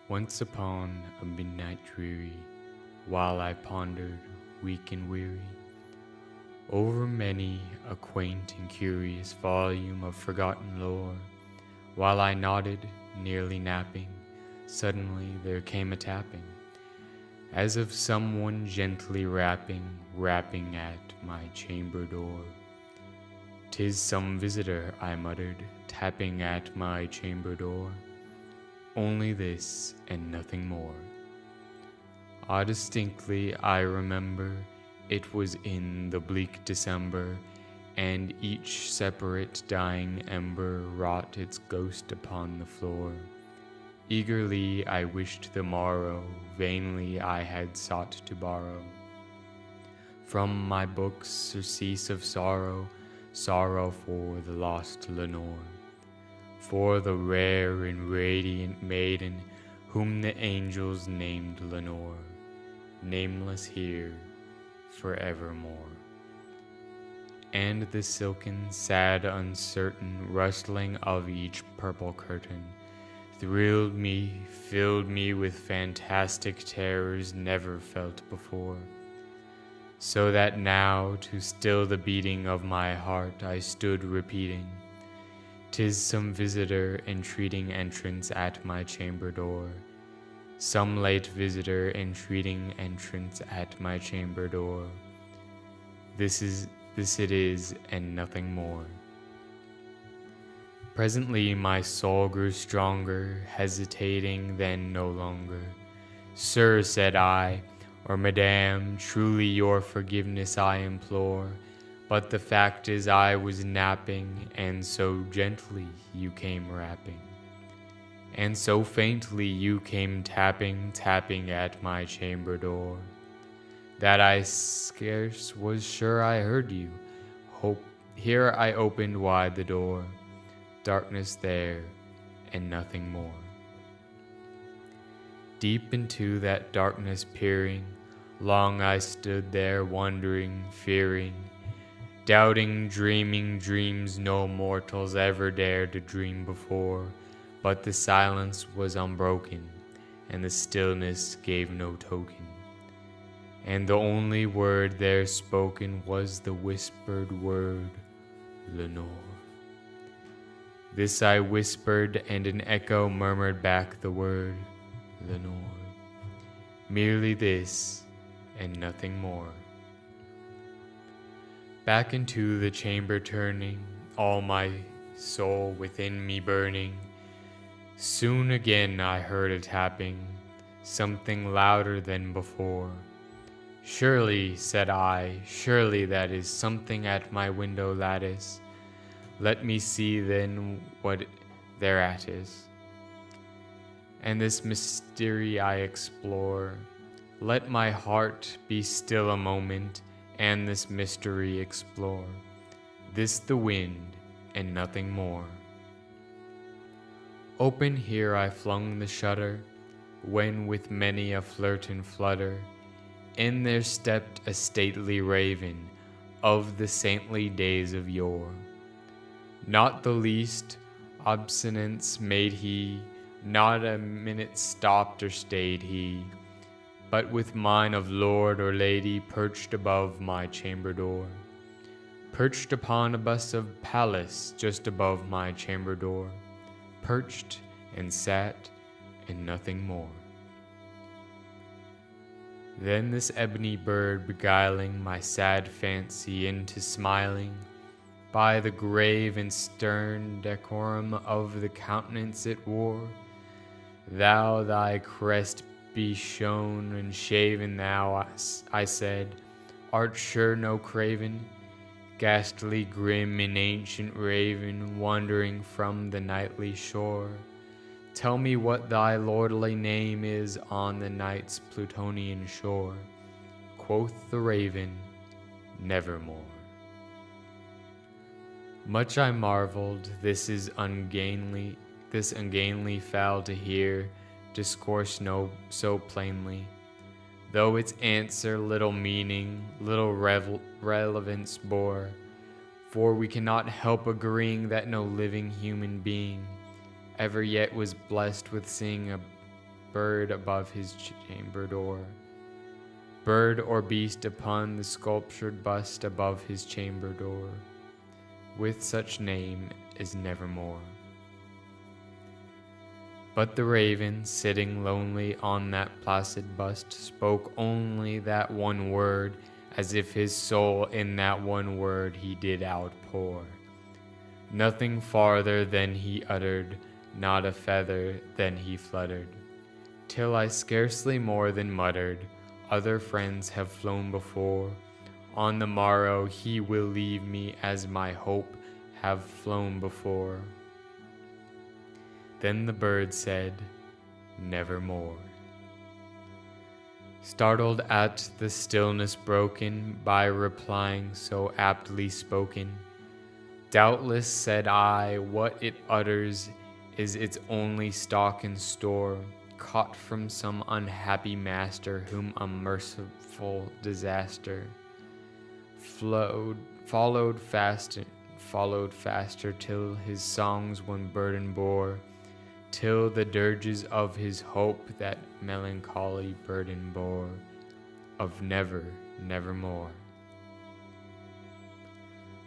Once upon a midnight dreary, while I pondered, weak and weary, over many a quaint and curious volume of forgotten lore, while I nodded, nearly napping, suddenly there came a tapping, as of someone gently rapping at my chamber door. "'Tis some visitor," I muttered, tapping at my chamber door. Only this and nothing more. Distinctly I remember it was in the bleak December, and each separate dying ember wrought its ghost upon the floor. Eagerly I wished the morrow, vainly I had sought to borrow from my books surcease of sorrow, sorrow for the lost Lenore, for the rare and radiant maiden whom the angels named Lenore, nameless here forevermore. And the silken, sad, uncertain rustling of each purple curtain thrilled me, filled me with fantastic terrors never felt before, so that now, to still the beating of my heart, I stood repeating, "'Tis some visitor entreating entrance at my chamber door, some late visitor entreating entrance at my chamber door. This it is, and nothing more." Presently my soul grew stronger, hesitating then no longer. "Sir," said I, "or Madame, truly your forgiveness I implore, but the fact is I was napping, and so gently you came rapping, and so faintly you came tapping at my chamber door, that I scarce was sure I heard you. Here I opened wide the door, darkness there, and nothing more. Deep into that darkness peering, long I stood there wondering, fearing, doubting, dreaming dreams no mortals ever dared to dream before, but the silence was unbroken, and the stillness gave no token, and the only word there spoken was the whispered word, "Lenore." This I whispered, and an echo murmured back the word, "Lenore." Merely this, and nothing more. Back into the chamber turning, all my soul within me burning, soon again I heard a tapping, something louder than before. "Surely," said I, "surely that is something at my window lattice. Let me see then what thereat is, and this mystery I explore. Let my heart be still a moment, and this mystery explore. This the wind, and nothing more." Open here I flung the shutter, when with many a flirt and flutter, in there stepped a stately raven, of the saintly days of yore. Not the least obeisance made he, not a minute stopped or stayed he, but with mine of lord or lady perched above my chamber door, perched upon a bust of Pallas just above my chamber door, perched and sat, and nothing more. Then this ebony bird beguiling my sad fancy into smiling, by the grave and stern decorum of the countenance it wore, "Thou thy crest be shorn and shaven, thou," I said, "art sure no craven, ghastly grim and ancient raven, wandering from the nightly shore. Tell me what thy lordly name is on the night's Plutonian shore." Quoth the raven, "Nevermore." Much I marveled, this ungainly fowl to hear discourse so plainly, though its answer little meaning, little relevance bore, for we cannot help agreeing that no living human being ever yet was blessed with seeing a bird above his chamber door. Bird or beast upon the sculptured bust above his chamber door, with such name is nevermore. But the raven, sitting lonely on that placid bust, spoke only that one word, as if his soul in that one word he did outpour. Nothing farther than he uttered, not a feather than he fluttered, till I scarcely more than muttered, other friends have flown before, on the morrow he will leave me as my hope have flown before. Then the bird said, nevermore. Startled at the stillness broken by replying so aptly spoken, doubtless, said I, what it utters is its only stock and store, caught from some unhappy master whom a merciful disaster followed faster till his songs one burden bore, till the dirges of his hope that melancholy burden bore, of never, nevermore.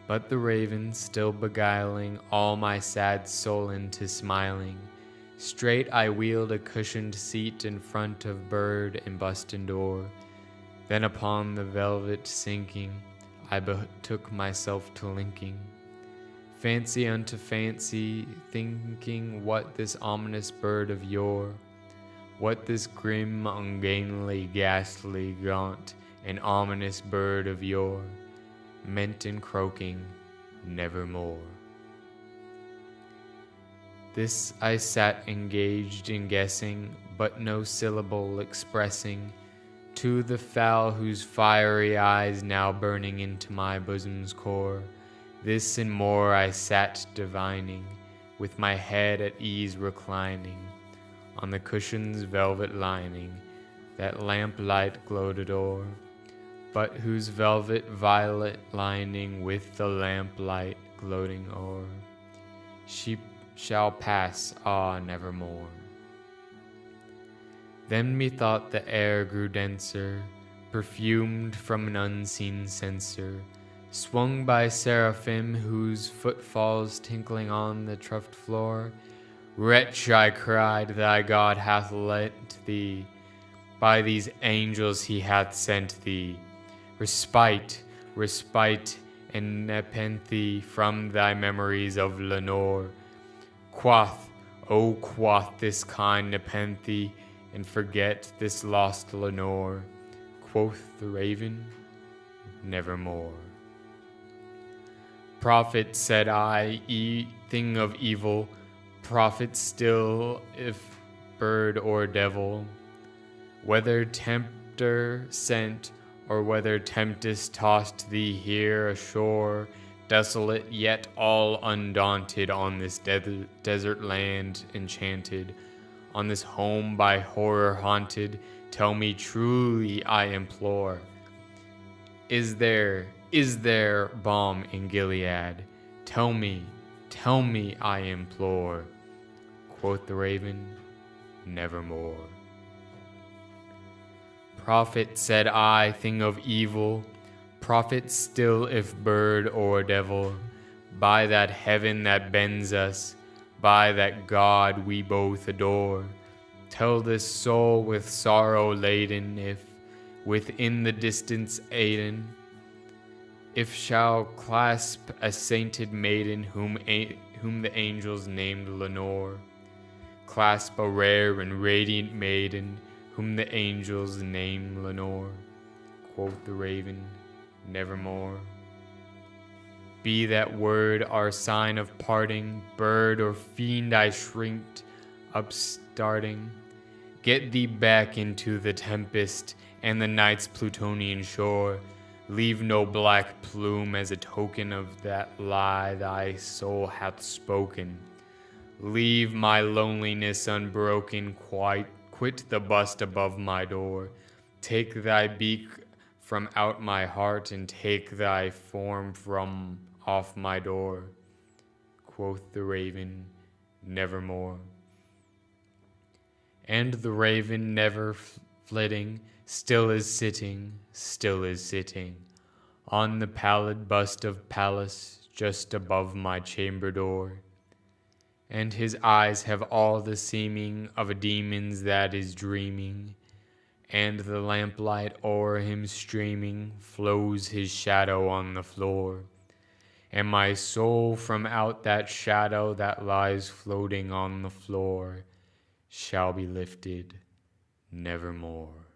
But the raven, still beguiling all my sad soul into smiling, straight I wheeled a cushioned seat in front of bird and bust and door. Then upon the velvet sinking, I betook myself to linking fancy unto fancy, thinking what this ominous bird of yore, what this grim, ungainly, ghastly, gaunt, and ominous bird of yore meant in croaking, nevermore. This I sat engaged in guessing, but no syllable expressing, to the fowl whose fiery eyes now burning into my bosom's core. This and more I sat divining, with my head at ease reclining, on the cushion's velvet lining, that lamplight gloated o'er, but whose velvet violet lining with the lamplight gloating o'er, she shall pass, nevermore. Then methought the air grew denser, perfumed from an unseen censer, swung by seraphim whose footfalls tinkling on the troughed floor. Wretch, I cried, thy God hath lent thee, by these angels he hath sent thee, respite, respite, and nepenthe from thy memories of Lenore. Quath, oh quath this kind nepenthe, and forget this lost Lenore. Quoth the raven, nevermore. Prophet, said I, thing of evil, prophet still, if bird or devil, whether tempter sent, or whether tempest tossed thee here ashore, desolate yet all undaunted, on this desert land enchanted, on this home by horror haunted, tell me truly, I implore, is there balm in Gilead? Tell me, I implore. Quoth the raven, nevermore. Prophet, said I, thing of evil, prophet still if bird or devil, by that heaven that bends us, by that God we both adore, tell this soul with sorrow laden, if within the distance Aden, if shall clasp a sainted maiden whom the angels named Lenore, clasp a rare and radiant maiden whom the angels named Lenore. Quoth the raven, nevermore. Be that word our sign of parting, bird or fiend I shrinked, upstarting. Get thee back into the tempest and the night's Plutonian shore. Leave no black plume as a token of that lie thy soul hath spoken. Leave my loneliness unbroken, quit the bust above my door. Take thy beak from out my heart, and take thy form from off my door. Quoth the raven, nevermore. And the raven never flitting, still is sitting, on the pallid bust of Pallas just above my chamber door. And his eyes have all the seeming of a demon's that is dreaming, and the lamplight o'er him streaming flows his shadow on the floor. And my soul from out that shadow that lies floating on the floor shall be lifted nevermore.